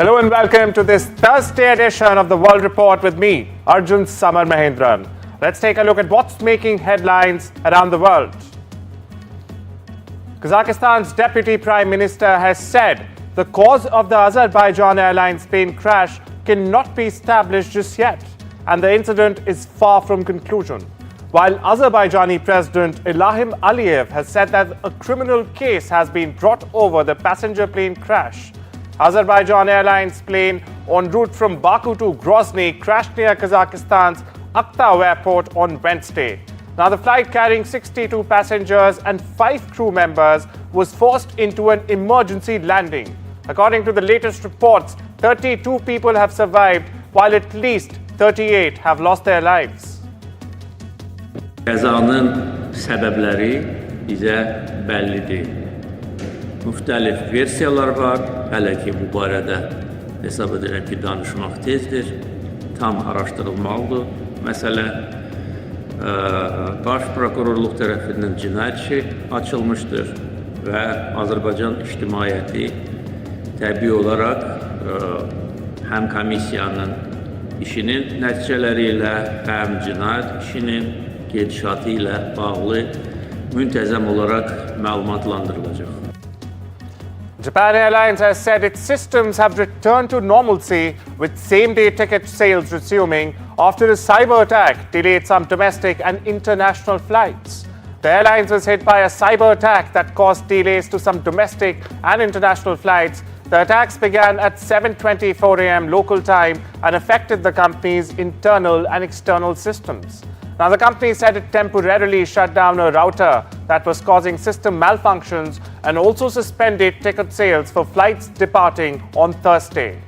Hello and welcome to this Thursday edition of the World Report with me, Arjun Mahendran. Let's take a look at what's making headlines around the world. Kazakhstan's Deputy Prime Minister has said the cause of the Azerbaijan Airlines plane crash cannot be established just yet, and the incident is far from conclusion. While Azerbaijani President Ilham Aliyev has said that a criminal case has been brought over the passenger plane crash. Azerbaijan Airlines plane en route from Baku to Grozny crashed near Kazakhstan's Aktau airport on Wednesday. Now, the flight carrying 62 passengers and 5 crew members was forced into an emergency landing. According to the latest reports, 32 people have survived, while at least 38 have lost their lives. Qəzanın səbəbləri bizə bəllidir. Müxtəlif versiyalar var. Hələ ki bu barədə hesab edirəm ki danışmaq tezdir. Tam araşdırılmalıdır. Məsələ Baş Prokurorluq tərəfindən cinayət işi açılmışdır və Azərbaycan ictimaiyyəti təbii olaraq həm komissiyanın işinin nəticələri ilə, həm cinayət işinin gedişatı ilə bağlı müntəzəm olaraq məlumatlandırılacaq. Japan Airlines has said its systems have returned to normalcy, with same-day ticket sales resuming after a cyber attack delayed some domestic and international flights. The airlines was hit by a cyber attack that caused delays to some domestic and international flights. The attacks began at 7:24 a.m. local time and affected the company's internal and external systems. Now, the company said it temporarily shut down a router that was causing system malfunctions and also suspended ticket sales for flights departing on Thursday.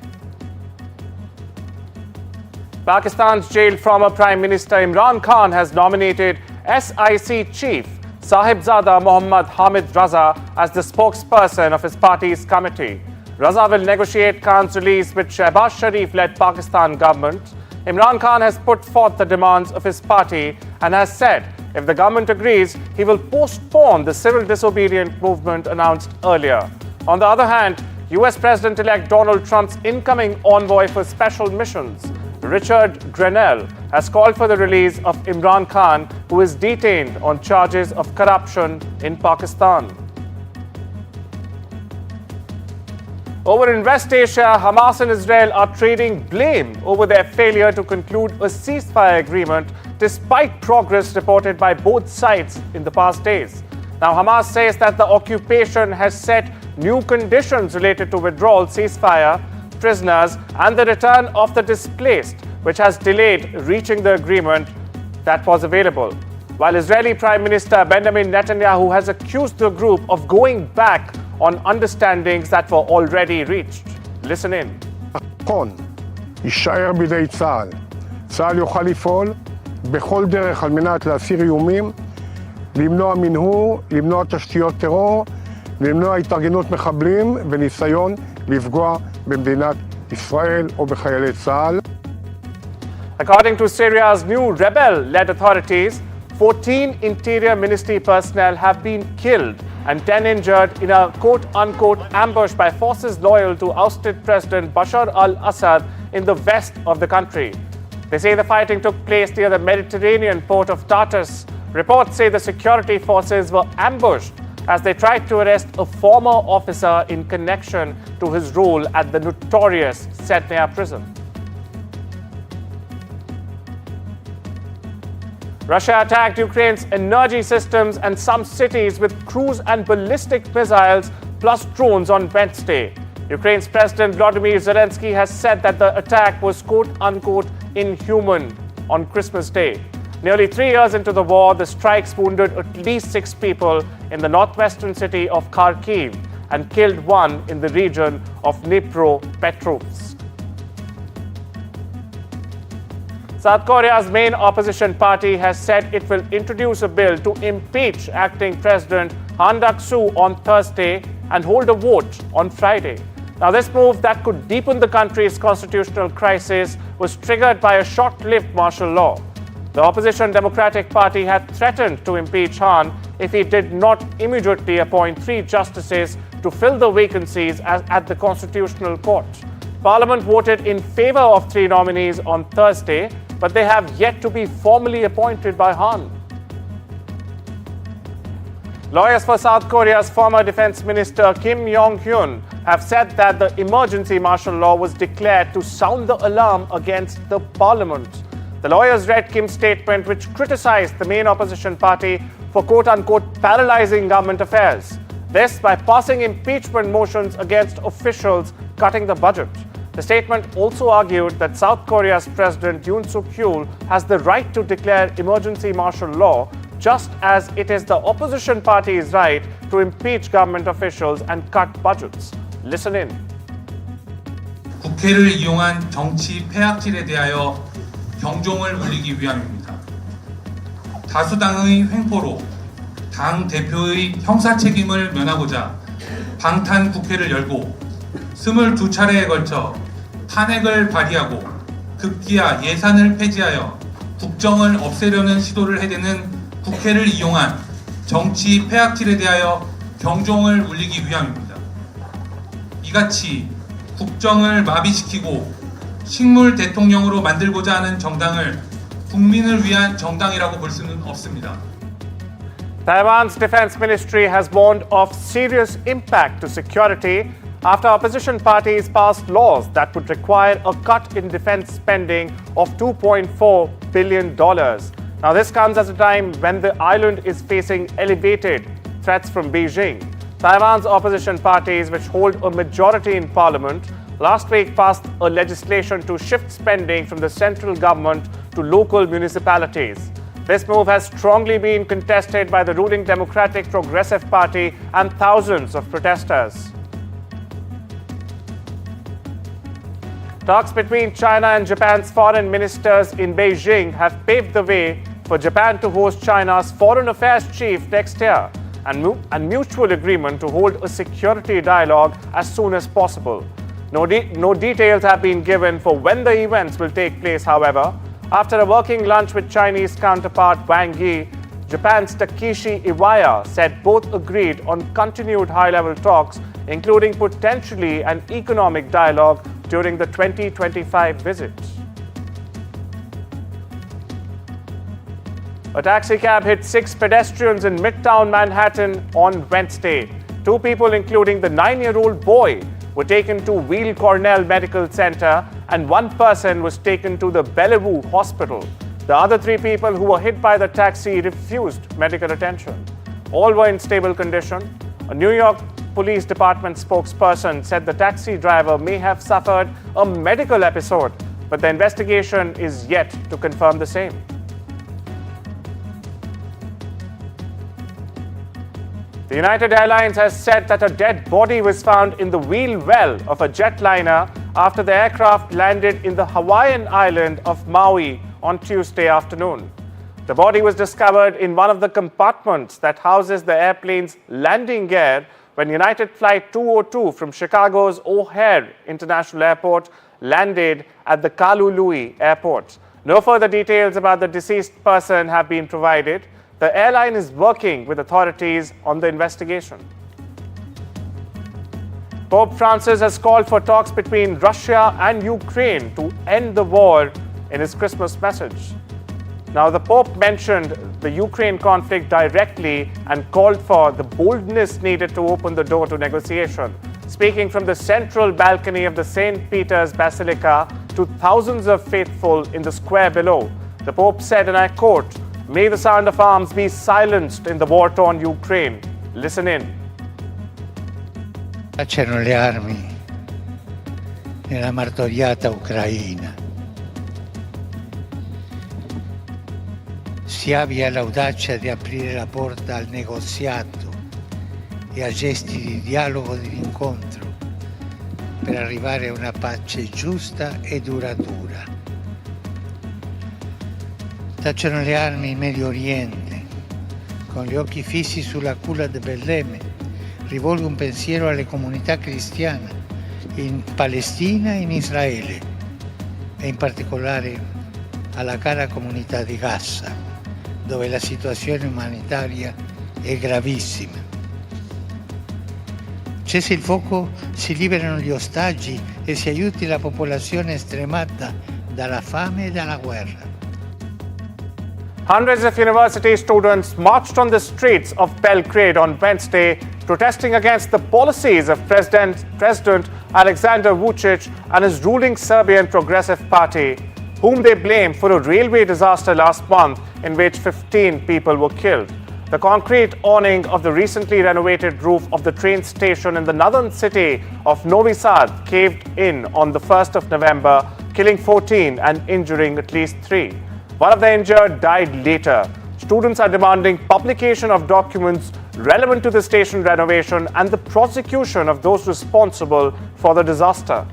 Pakistan's jailed former Prime Minister Imran Khan has nominated SIC chief Sahibzada Mohammad Hamid Raza as the spokesperson of his party's committee. Raza will negotiate Khan's release with Shehbaz Sharif-led Pakistan government. Imran Khan has put forth the demands of his party and has said if the government agrees, he will postpone the civil disobedient movement announced earlier. On the other hand, US President-elect Donald Trump's incoming envoy for special missions, Richard Grenell, has called for the release of Imran Khan, who is detained on charges of corruption in Pakistan. Over in West Asia, Hamas and Israel are trading blame over their failure to conclude a ceasefire agreement despite progress reported by both sides in the past days. Now, Hamas says that the occupation has set new conditions related to withdrawal, ceasefire, prisoners, and the return of the displaced, which has delayed reaching the agreement that was available. While Israeli Prime Minister Benjamin Netanyahu has accused the group of going back on understandings that were already reached. Listen in. נכון, יישאר בידי צה"ל. צה"ל יוכל לפעול בכל דרך על מנת להסיר איומים, למנוע מנהור, למנוע תשתיות טרור, למנוע התארגנות מחבלים וניסיון לפגוע במדינת ישראל או בחיילי צה"ל. According to Syria's new rebel-led authorities, 14 Interior Ministry personnel have been killed and 10 injured in a quote-unquote ambush by forces loyal to ousted President Bashar al-Assad in the west of the country. They say the fighting took place near the Mediterranean port of Tartus. Reports say the security forces were ambushed as they tried to arrest a former officer in connection to his role at the notorious Setnaya prison. Russia attacked Ukraine's energy systems and some cities with cruise and ballistic missiles plus drones on Wednesday. Ukraine's President Volodymyr Zelensky has said that the attack was quote-unquote inhuman on Christmas Day. Nearly 3 years into the war, the strikes wounded at least 6 people in the northwestern city of Kharkiv and killed 1 in the region of Dnipropetrovsk. South Korea's main opposition party has said it will introduce a bill to impeach acting President Han Duck-soo on Thursday and hold a vote on Friday. Now, this move that could deepen the country's constitutional crisis was triggered by a short-lived martial law. The opposition Democratic Party had threatened to impeach Han if he did not immediately appoint 3 justices to fill the vacancies at the Constitutional Court. Parliament voted in favor of 3 nominees on Thursday, but they have yet to be formally appointed by Han. Lawyers for South Korea's former defense minister Kim Jong-hyun have said that the emergency martial law was declared to sound the alarm against the parliament. The lawyers read Kim's statement, which criticized the main opposition party for quote-unquote paralyzing government affairs. This by passing impeachment motions against officials cutting the budget. The statement also argued that South Korea's President Yoon Suk-yeol has the right to declare emergency martial law, just as it is the opposition party's right to impeach government officials and cut budgets. Listen in. 국회를 이용한 정치 폐악질에 대하여 경종을 울리기 위함입니다. 다수당의 횡포로 당 대표의 형사 책임을 면하고자 방탄 국회를 열고 22차례에 걸쳐 탄핵을 발의하고 급기야 예산을 폐지하여 국정을 없애려는 시도를 해대는 국회를 이용한 정치 폐악질에 대하여 경종을 울리기 위함입니다. 이같이 국정을 마비시키고 식물 대통령으로 만들고자 하는 정당을 국민을 위한 정당이라고 볼 수는 없습니다. Taiwan's defense ministry has warned of serious impact to security after opposition parties passed laws that would require a cut in defense spending of $2.4 billion. Now, this comes at a time when the island is facing elevated threats from Beijing. Taiwan's opposition parties, which hold a majority in parliament, last week passed a legislation to shift spending from the central government to local municipalities. This move has strongly been contested by the ruling Democratic Progressive Party and thousands of protesters. Talks between China and Japan's foreign ministers in Beijing have paved the way for Japan to host China's foreign affairs chief next year, and mutual agreement to hold a security dialogue as soon as possible. No details have been given for when the events will take place, however. After a working lunch with Chinese counterpart Wang Yi, Japan's Takeshi Iwaya said both agreed on continued high-level talks, including potentially an economic dialogue during the 2025 visit. A taxicab hit 6 pedestrians in Midtown Manhattan on Wednesday. 2 people, including the 9-year-old boy, were taken to Weill Cornell Medical Center, and 1 person was taken to the Bellevue Hospital. The other 3 people who were hit by the taxi refused medical attention. All were in stable condition. A New York Police Department spokesperson said the taxi driver may have suffered a medical episode, but the investigation is yet to confirm the same. The United Airlines has said that a dead body was found in the wheel well of a jetliner after the aircraft landed in the Hawaiian island of Maui on Tuesday afternoon. The body was discovered in one of the compartments that houses the airplane's landing gear when United Flight 202 from Chicago's O'Hare International Airport landed at the Kalului Airport. No further details about the deceased person have been provided. The airline is working with authorities on the investigation. Pope Francis has called for talks between Russia and Ukraine to end the war in his Christmas message. Now, the Pope mentioned the Ukraine conflict directly and called for the boldness needed to open the door to negotiation. Speaking from the central balcony of the St. Peter's Basilica to thousands of faithful in the square below, the Pope said, and I quote, "May the sound of arms be silenced in the war-torn Ukraine." Listen in. Tacciano le armi nella martoriata Ucraina. Si abbia l'audacia di aprire la porta al negoziato e a gesti di dialogo e di incontro per arrivare a una pace giusta e duratura. Tacciano le armi in Medio Oriente, con gli occhi fissi sulla culla di Betlemme. Rivolgo un pensiero alle comunità cristiane in Palestina e in Israele, e in particolare alla cara comunità di Gaza, dove la situazione umanitaria è gravissima. cessi il fuoco, si liberano gli ostaggi e si aiuti la popolazione stremata dalla fame e dalla guerra. Hundreds of university students marched on the streets of Belgrade on Wednesday, protesting against the policies of President Alexander Vučić and his ruling Serbian Progressive Party, whom they blame for a railway disaster last month in which 15 people were killed. The concrete awning of the recently renovated roof of the train station in the northern city of Novi Sad caved in on the 1st of November, killing 14 and injuring at least 3. One of the injured died later. Students are demanding publication of documents relevant to the station renovation and the prosecution of those responsible for the disaster.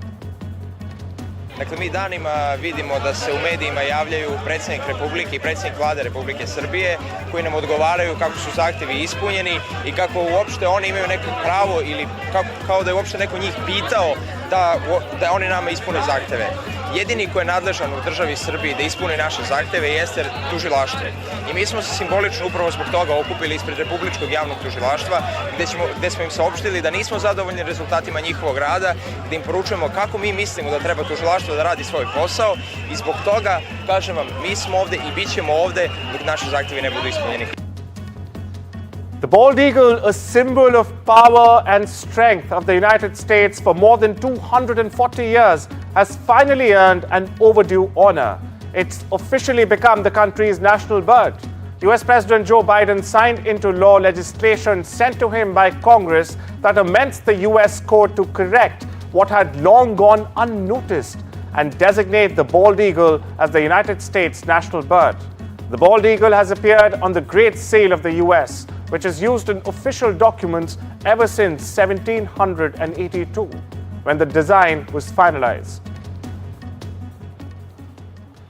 Dakle, mi danima vidimo da se u medijima javljaju predsjednik Republike i predsjednik Vlade Republike Srbije koji nam odgovaraju kako su zahtjevi ispunjeni i kako uopšte oni imaju neko pravo ili kao da je uopšte neko njih pitao da oni nama ispune zahtjeve. Jedini ko je nadležan u državi Srbiji da ispuni naše zahtjeve jeste tužilaštvo. I mi smo se simbolično upravo zbog toga okupili ispred Republičkog javnog tužilaštva gdje smo im saopštili da nismo zadovoljni rezultatima njihovog rada, gdje im poručujemo kako mi mislimo da treba tužilaštvo da radi svoj posao i zbog toga, kažem vam, mi smo ovdje i bit ćemo ovdje dok naši zahtjevi ne budu ispunjeni. The bald eagle, a symbol of power and strength of the United States for more than 240 years, has finally earned an overdue honor. It's officially become the country's national bird. US President Joe Biden signed into law legislation sent to him by Congress that amends the US code to correct what had long gone unnoticed and designate the bald eagle as the United States national bird. The bald eagle has appeared on the Great Sale of the US, which is used in official documents ever since 1782, when the design was finalized.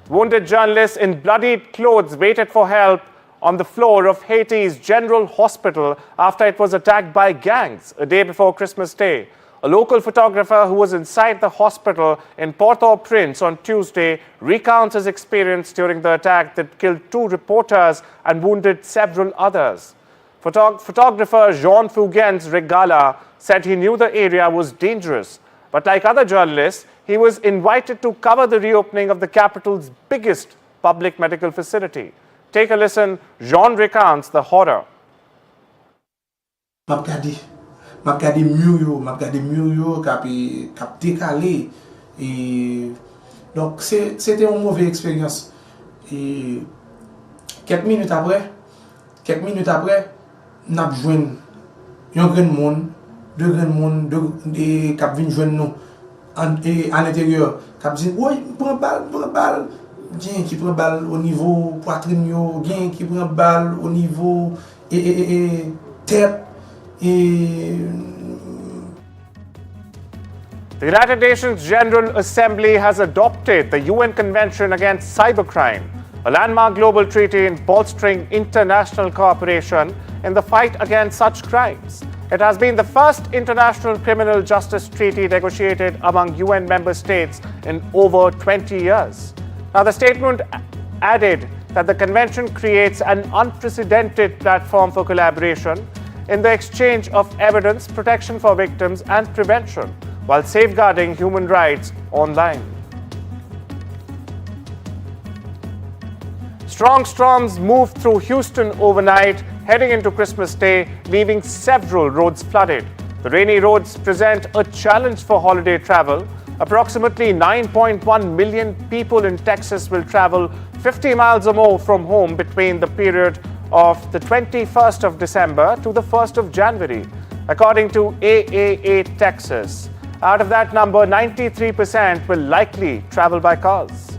Wounded journalists in bloodied clothes waited for help on the floor of Haiti's General Hospital after it was attacked by gangs a day before Christmas Day. A local photographer who was inside the hospital in Port-au-Prince on Tuesday recounts his experience during the attack that killed 2 reporters and wounded several others. Photographer Jean Fugain's Regala said he knew the area was dangerous, but like other journalists, he was invited to cover the reopening of the capital's biggest public medical facility. Take a listen. Jean recounts the horror. M'a regardé mur yo kap décalé et donc c'était une mauvaise expérience et quelques minutes après n'a joindre un grand monde, deux grands monde de k'ap vinn joindre nous à l'intérieur k'ap dit oui prend balle bien qui prend balle au niveau poitrine yo, bien qui prend balle au niveau et tête. The United Nations General Assembly has adopted the UN Convention Against Cybercrime, a landmark global treaty in bolstering international cooperation in the fight against such crimes. It has been the first international criminal justice treaty negotiated among UN member states in over 20 years. Now, the statement added that the convention creates an unprecedented platform for collaboration in the exchange of evidence, protection for victims, and prevention, while safeguarding human rights online. Strong storms moved through Houston overnight, heading into Christmas Day, leaving several roads flooded. The rainy roads present a challenge for holiday travel. Approximately 9.1 million people in Texas will travel 50 miles or more from home between the period of the 21st of December to the 1st of January, according to AAA Texas. Out of that number, 93% will likely travel by cars.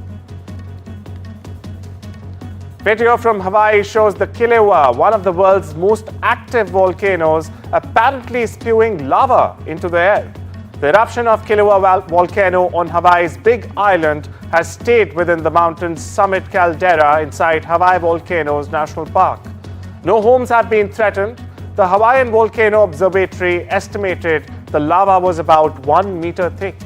Video from Hawaii shows the Kilauea, one of the world's most active volcanoes, apparently spewing lava into the air. The eruption of Kilauea volcano on Hawaii's Big Island has stayed within the mountain's summit caldera inside Hawaii Volcanoes National Park. No homes have been threatened. The Hawaiian Volcano Observatory estimated the lava was about 1 meter thick.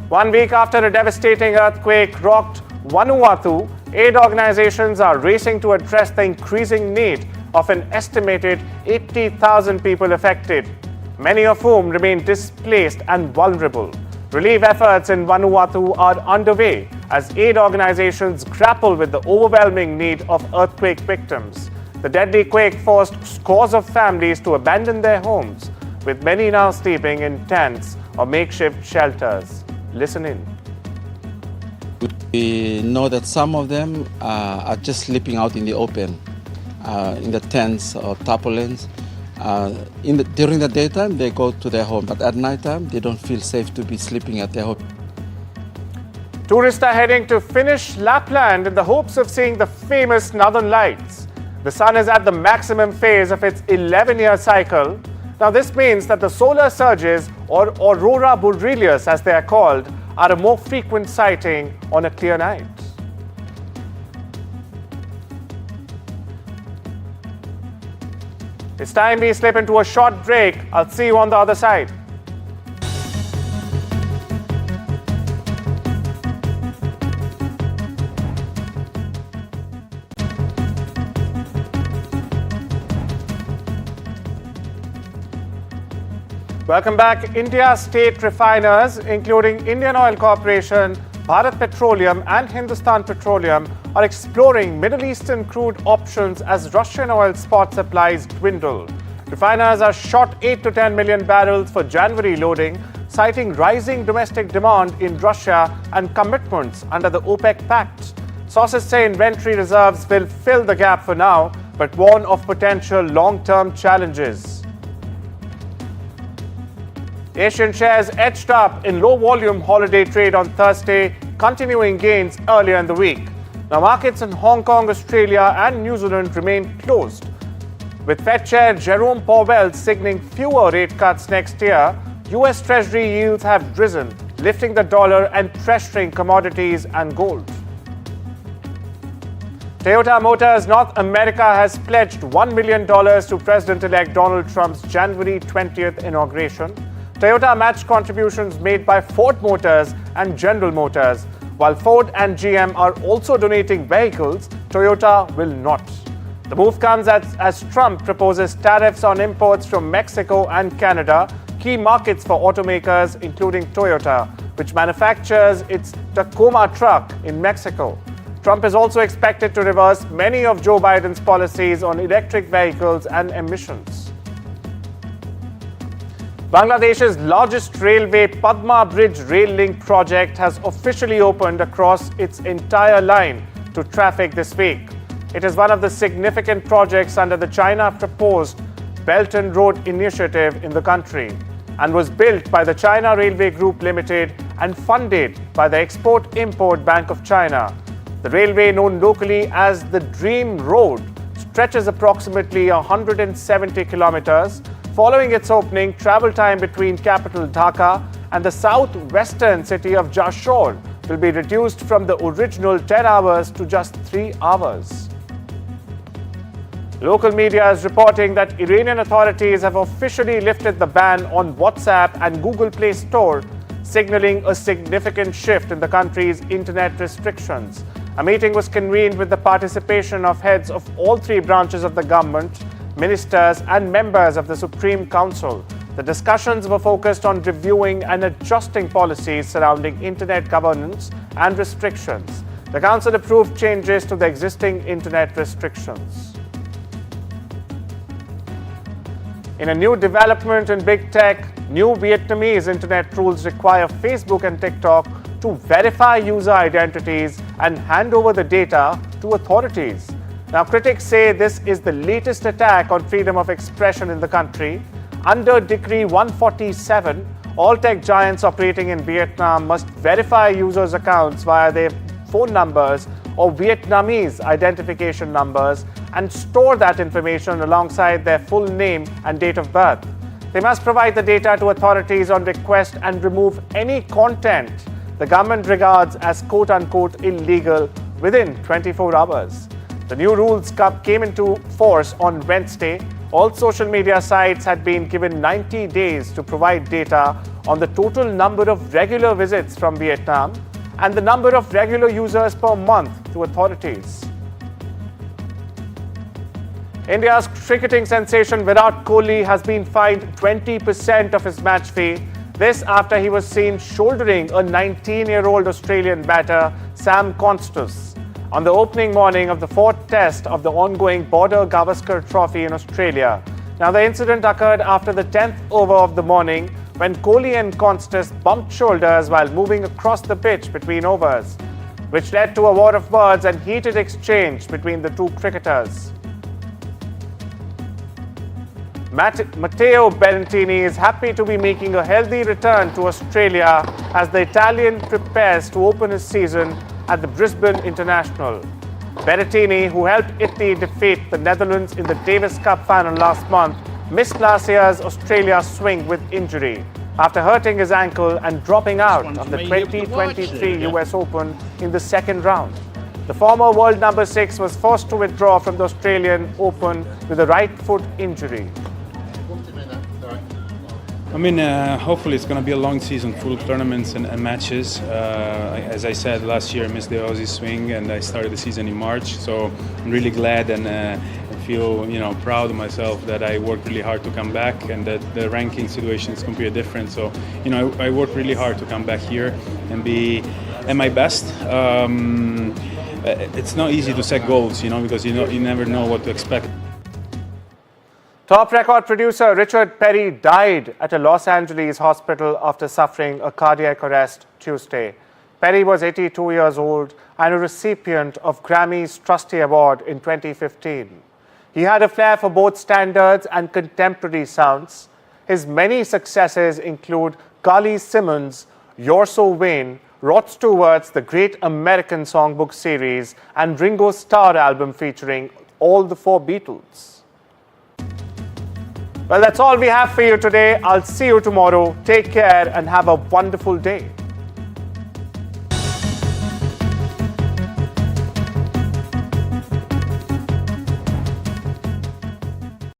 1 week after a devastating earthquake rocked Vanuatu, aid organizations are racing to address the increasing need of an estimated 80,000 people affected, many of whom remain displaced and vulnerable. Relief efforts in Vanuatu are underway as aid organizations grapple with the overwhelming need of earthquake victims. The deadly quake forced scores of families to abandon their homes, with many now sleeping in tents or makeshift shelters. Listen in. We know that some of them are just sleeping out in the open, in the tents or tarpaulins. During the daytime, they go to their home, but at nighttime, they don't feel safe to be sleeping at their home. Tourists are heading to Finnish Lapland in the hopes of seeing the famous Northern Lights. The sun is at the maximum phase of its 11-year cycle. Now, this means that the solar surges, or aurora borealis as they are called, are a more frequent sighting on a clear night. It's time we slip into a short break. I'll see you on the other side. Welcome back. India's state refiners, including Indian Oil Corporation, Bharat Petroleum and Hindustan Petroleum, are exploring Middle Eastern crude options as Russian oil spot supplies dwindle. Refiners are short 8 to 10 million barrels for January loading, citing rising domestic demand in Russia and commitments under the OPEC Pact. Sources say inventory reserves will fill the gap for now, but warn of potential long-term challenges. Asian shares edged up in low-volume holiday trade on Thursday, continuing gains earlier in the week. Now, markets in Hong Kong, Australia and New Zealand remain closed. With Fed Chair Jerome Powell signaling fewer rate cuts next year, US Treasury yields have risen, lifting the dollar and pressuring commodities and gold. Toyota Motors North America has pledged $1 million to President-elect Donald Trump's January 20th inauguration. Toyota matched contributions made by Ford Motors and General Motors. While Ford and GM are also donating vehicles, Toyota will not. The move comes as Trump proposes tariffs on imports from Mexico and Canada, key markets for automakers including Toyota, which manufactures its Tacoma truck in Mexico. Trump is also expected to reverse many of Joe Biden's policies on electric vehicles and emissions. Bangladesh's largest railway Padma Bridge rail link project has officially opened across its entire line to traffic this week. It is one of the significant projects under the China-proposed Belt and Road Initiative in the country and was built by the China Railway Group Limited and funded by the Export-Import Bank of China. The railway, known locally as the Dream Road, stretches approximately 170 kilometers. Following its opening, travel time between capital Dhaka and the southwestern city of Jashore will be reduced from the original 10 hours to just 3 hours. Local media is reporting that Iranian authorities have officially lifted the ban on WhatsApp and Google Play Store, signaling a significant shift in the country's internet restrictions. A meeting was convened with the participation of heads of all three branches of the government, ministers and members of the Supreme Council. The discussions were focused on reviewing and adjusting policies surrounding internet governance and restrictions. The council approved changes to the existing internet restrictions. In a new development in big tech, new Vietnamese internet rules require Facebook and TikTok to verify user identities and hand over the data to authorities. Now, critics say this is the latest attack on freedom of expression in the country. Under Decree 147, all tech giants operating in Vietnam must verify users' accounts via their phone numbers or Vietnamese identification numbers and store that information alongside their full name and date of birth. They must provide the data to authorities on request and remove any content the government regards as quote-unquote illegal within 24 hours. The new rules came into force on Wednesday. All social media sites had been given 90 days to provide data on the total number of regular visits from Vietnam and the number of regular users per month to authorities. India's cricketing sensation Virat Kohli has been fined 20% of his match fee. This after he was seen shouldering a 19-year-old Australian batter, Sam Constas, on the opening morning of the fourth test of the ongoing Border Gavaskar Trophy in Australia. Now, the incident occurred after the 10th over of the morning when Kohli and Constas bumped shoulders while moving across the pitch between overs, which led to a war of words and heated exchange between the two cricketers. Matteo Berrettini is happy to be making a healthy return to Australia as the Italian prepares to open his season at the Brisbane International. Berrettini, who helped Italy defeat the Netherlands in the Davis Cup final last month, missed last year's Australia swing with injury after hurting his ankle and dropping out of the 2023 US Open in the second round. The former world number 6 was forced to withdraw from the Australian Open with a right foot injury. I mean, hopefully it's going to be a long season full of tournaments and matches. As I said, last year I missed the Aussie swing and I started the season in March. So I'm really glad and feel, proud of myself that I worked really hard to come back and that the ranking situation is completely different. So, I worked really hard to come back here and be at my best. It's not easy to set goals, because you never know what to expect. Top record producer Richard Perry died at a Los Angeles hospital after suffering a cardiac arrest Tuesday. Perry was 82 years old and a recipient of Grammy's Trustee Award in 2015. He had a flair for both standards and contemporary sounds. His many successes include Carly Simmons' You're So Vain, Rod Stewart's The Great American Songbook series, and Ringo's Starr album featuring all the 4 Beatles. Well, that's all we have for you today. I'll see you tomorrow. Take care and have a wonderful day.